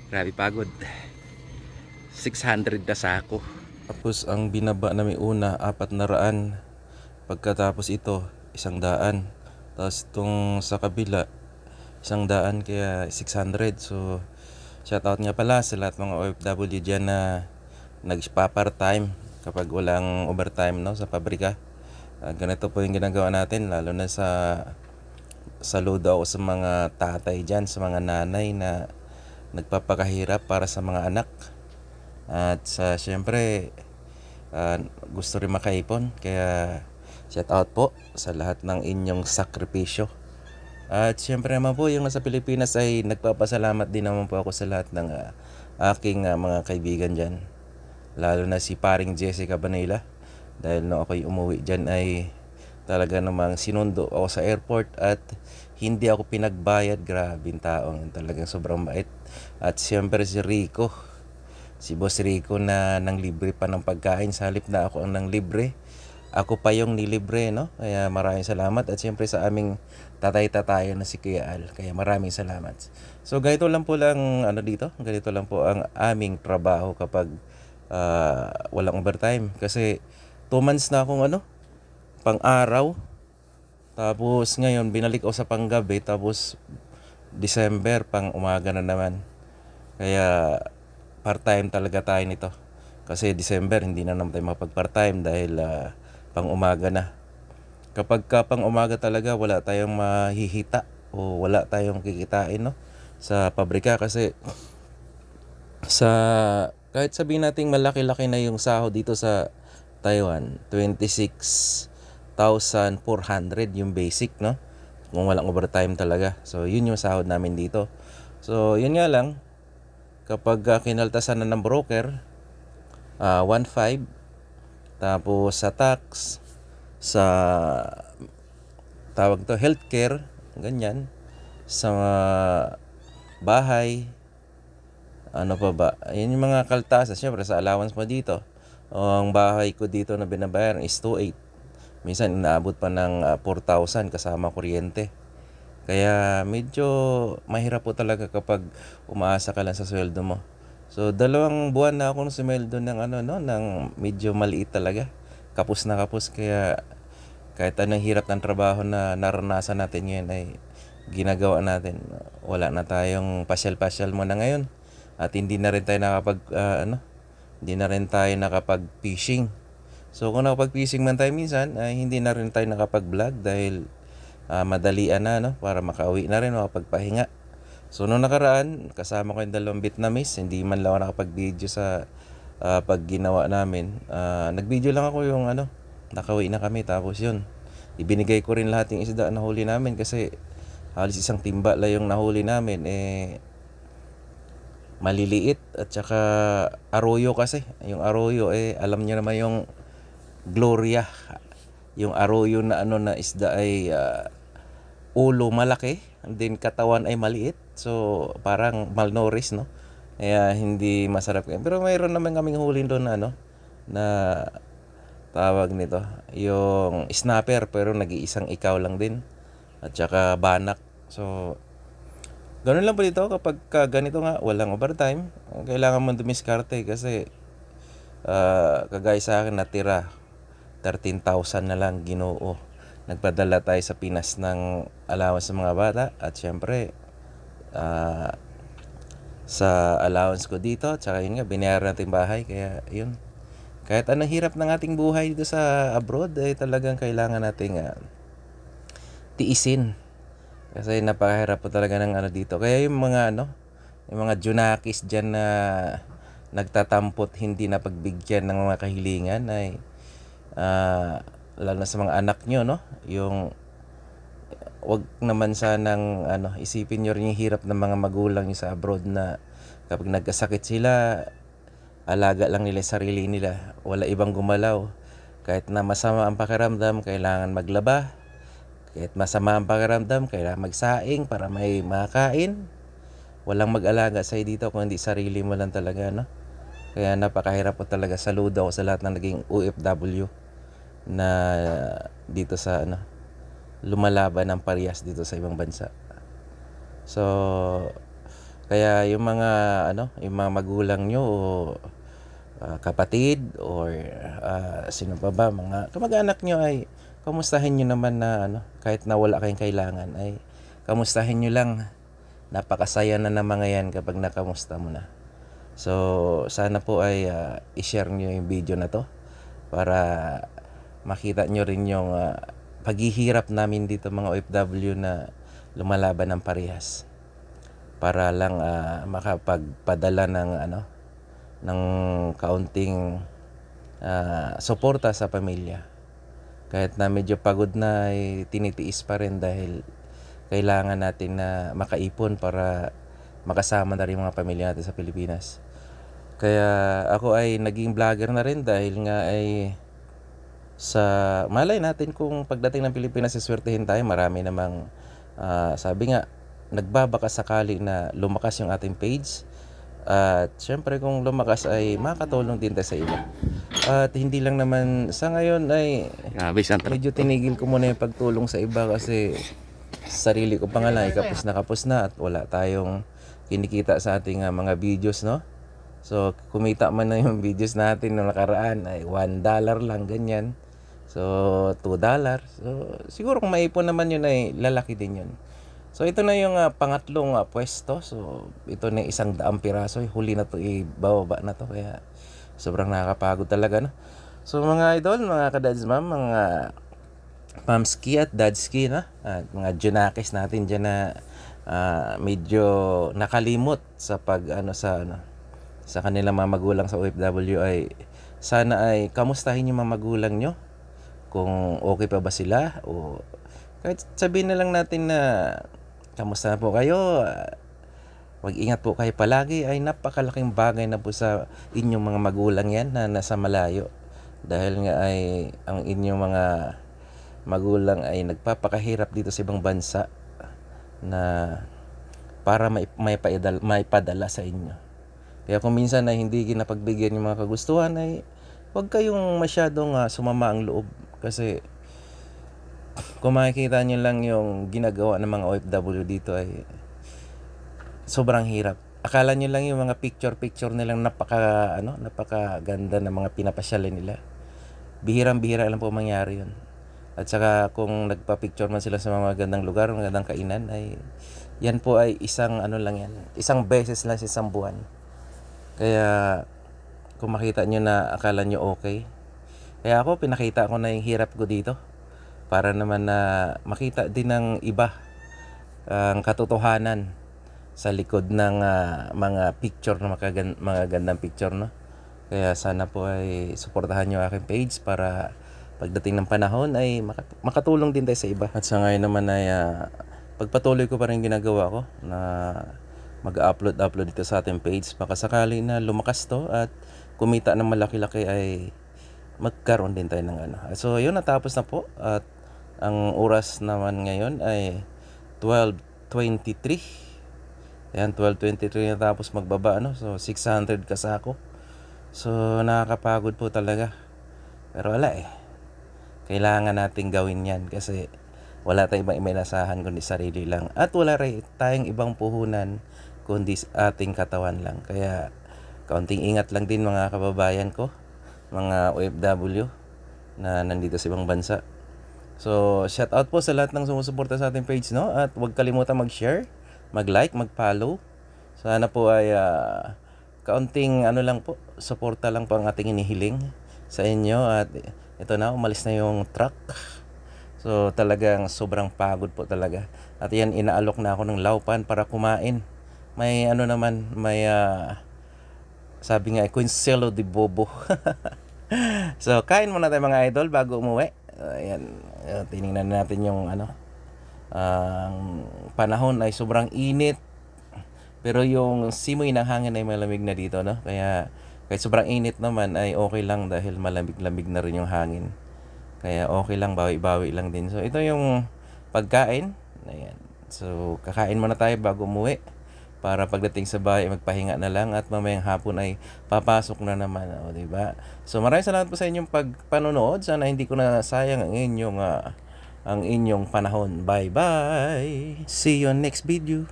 Grabe pagod. 600 na sako. Tapos ang binaba namin una, 400. Pagkatapos ito, 100. Tapos itong sa kabila, 100, kaya 600. So, shoutout nga pala sa lahat mga OFW dyan na nagpa-part-time kapag walang overtime, no, sa pabrika. Ganito po yung ginagawa natin, lalo na saludo ako sa mga tatay dyan, sa mga nanay na nagpapakahirap para sa mga anak. At syempre, gusto rin makaipon. Kaya shout out po sa lahat ng inyong sakripisyo. At syempre naman po, yung nasa Pilipinas ay nagpapasalamat din naman po ako sa lahat ng aking mga kaibigan dyan. Lalo na si paring Jessica Banela. Dahil nung ako'y umuwi dyan ay talaga namang sinundo ako sa airport at hindi ako pinagbayad. Grabing taong talagang sobrang bait. At syempre si Rico, si Boss Rico na nang libre pa ng pagkain sa halip na ako ang nang libre. Ako pa yung nilibre, no? Kaya maraming salamat. At syempre sa aming tatay-tatayo na si Kuya Al. Kaya maraming salamat. So ganito lang po lang dito. Ganito lang po ang aming trabaho kapag walang overtime. Kasi 2 months na akong pang araw. Tapos ngayon binalik ako sa panggabi. Tapos December pang umaga na naman. Kaya part-time talaga tayo nito. Kasi December hindi na naman tayo makapag-part-time dahil pang umaga na. Kapag pang umaga talaga wala tayong mahihita o wala tayong kikitain, no, sa pabrika. Kasi kahit sabihin nating malaki-laki na yung sahod dito sa Taiwan, 26,400 yung basic, no, kung walang overtime talaga. So yun yung sahod namin dito. So yun nga lang, kapag kinaltasan na ng broker, 1.5. Tapos sa tax, sa tawag to healthcare, ganyan, sa bahay, ano pa ba, yun yung mga kaltasan. Syempre sa allowance mo dito, ang bahay ko dito na binabayaran is 2.8. Minsan inaabot pa ng 4,000 kasama kuryente. Kaya medyo mahirap po talaga kapag umaasa ka lang sa sweldo mo. So 2 buwan na akong sumweldo ng ng medyo maliit talaga. Kapos na kapos. Kaya kahit anong hirap ng trabaho na naranasan natin ngayon ay ginagawa natin. Wala na tayong pasyal-pasyal muna ngayon. At hindi na rin tayo hindi na rin tayo nakapag-fishing. So kung nakapag-fishing man tayo minsan, ay hindi na rin tayo nakapag-vlog dahil madalian na, no, para makauwi na rin, makapagpahinga. So nung nakaraan, kasama ko yung 2 Vietnamese, hindi man lang ako nakapag-video sa pag ginawa namin. Nag-video lang ako yung nakauwi na kami. Tapos yun, ibinigay ko rin lahat yung isda na huli namin kasi halos 1 timba lang yung nahuli namin. Maliliit at saka arroyo kasi. Yung arroyo alam niyo naman yung Gloria. Yung arroyo na na isda ay ulo malaki, and then katawan ay maliit. So parang malnourished, no? Kaya hindi masarap. Pero mayroon naman kaming huli doon na tawag nito, yung snapper, pero nag-iisang ikaw lang din. At saka banak. So ganun lang po dito kapag ganito nga, walang overtime. Kailangan mo dumiskarte kasi kagaya sa akin natira 13,000 na lang, Ginoo. Nagpadala tayo sa Pinas ng allowance sa mga bata. At syempre sa allowance ko dito, tsaka yun nga, binayaran natin bahay. Kaya yun, kahit anong hirap ng ating buhay dito sa abroad ay talagang kailangan nating tiisin. Kasi napakahirap po talaga ng dito. Kaya yung mga yung mga junakis dyan na nagtatampot, hindi na pagbigyan ng mga kahilingan ay lalo na sa mga anak nyo, no? Yung wag naman sanang isipin nyo rin yung hirap ng mga magulang nyo sa abroad na kapag nagkasakit sila, alaga lang nila sarili nila. Wala ibang gumalaw. Kahit na masama ang pakiramdam, kailangan maglaba. Kahit masama ang pakiramdam, kailangan magsaing para may makain. Walang mag-alaga sa'yo dito kung hindi sarili mo lang talaga, no? Kaya napakahirap po talaga. Saludo ako sa lahat ng naging OFW na dito sa lumalaban ng parehas dito sa ibang bansa. So Kaya yung mga yung mga magulang nyo o kapatid or sino pa ba, mga kamag-anak nyo ay kamustahin nyo naman na kahit na wala kayong kailangan ay kamustahin nyo lang. Napakasaya na ng mga yan kapag nakamusta mo na. So sana po ay i-share nyo yung video na to para makita nyo rin yung paghihirap namin dito mga OFW na lumalaban ng parehas para lang makapagpadala ng kaunting suporta sa pamilya. Kahit na medyo pagod na ay tinitiis pa rin dahil kailangan natin na makaipon para makasama na rin mga pamilya natin sa Pilipinas. Kaya ako ay naging vlogger na rin dahil nga ay sa malay natin kung pagdating ng Pilipinas siswertehin tayo. Marami namang sabi nga nagbabaka sakali na lumakas yung ating page. At syempre kung lumakas ay makakatulong din tayo sa iba. At hindi lang naman sa ngayon ay medyo tinigil ko muna yung pagtulong sa iba kasi sarili ko pa nga lang kapos na at wala tayong kinikita sa ating mga videos, no? So kumita man na yung videos natin noong nakaraan ay $1 lang ganyan. So $2. So siguro kung maipon naman yun ay lalaki din yun. So ito na yung pangatlong pwesto. So ito na 100 piraso. Huli na to, ibababa na to. Kaya sobrang nakakapagod talaga, no? So mga idol, mga kadads ma'am, mga mamski at dadski, no? At mga junakis natin dyan na medyo nakalimot sa sa kanilang mga magulang sa OFW ay sana ay kamustahin yung mga magulang nyo kung okay pa ba sila o kahit sabihin na lang natin na kamusta na po kayo, mag-ingat po kayo palagi, ay napakalaking bagay na po sa inyong mga magulang yan na nasa malayo dahil nga ay ang inyong mga magulang ay nagpapakahirap dito sa ibang bansa na para may padala sa inyo. Kaya kung minsan na hindi ginapagbigyan yung mga kagustuhan ay huwag kayong masyadong sumama ang loob kasi kung makikita nyo lang yung ginagawa ng mga OFW dito ay sobrang hirap. Akala nyo lang yung mga picture nilang napakaganda ng mga pinapasyalan nila. Bihirang-bihira lang po mangyari yun. At saka kung nagpa-picture man sila sa mga magandang lugar, magandang kainan ay yan po ay isang lang yan. Isang beses lang sa isang buwan. Kaya kung makita nyo na akala nyo okay. Kaya ako pinakita ko na yung hirap ko dito para naman na makita din ng iba ang katotohanan sa likod ng mga picture na mga gandang picture, no? Kaya sana po ay suportahan nyo aking page para pagdating ng panahon ay makatulong din tayo sa iba. At sa ngayon naman ay pagpatuloy ko pa rin ginagawa ko na mag-upload dito sa ating page. Baka sakali na lumakas to at kumita ng malaki-laki ay magkaroon din tayo ng So yun, natapos na po at ang oras naman ngayon ay 12:23. Ayan, 12:23 na tapos magbaba, so 600 kasako. So nakakapagod po talaga. Pero wala kailangan nating gawin yan kasi wala tayong ibang inasahan kundi sarili lang. At wala rin tayong ibang puhunan kundi ating katawan lang. Kaya kaunting ingat lang din mga kababayan ko, mga OFW na nandito sa ibang bansa. So shout out po sa lahat ng sumusuporta sa ating page, no? At huwag kalimutan mag-share, mag-like, mag-follow. Sana po ay kaunting lang po, suporta lang po ang ating inihiling sa inyo. At ito na, umalis na yung truck. So talagang sobrang pagod po talaga. At yan, inaalok na ako ng laupan para kumain. May naman, may sabi nga, Quincelo de Bobo. So kain muna tayo mga idol bago umuwi. Ayan, tiningnan natin yung panahon ay sobrang init. Pero yung simoy ng hangin ay malamig na dito, no? Kaya kahit sobrang init naman ay okay lang dahil malamig-lamig na rin yung hangin. Kaya okay lang, bawi-bawi lang din. So ito yung pagkain. Ayan. So kakain muna tayo bago umuwi para pagdating sa bahay magpahinga na lang at mamayang hapon ay papasok na naman, diba? So maraming salamat po sa inyong panonood. Sana hindi ko na sayang ang inyong panahon. Bye bye. See you on next video.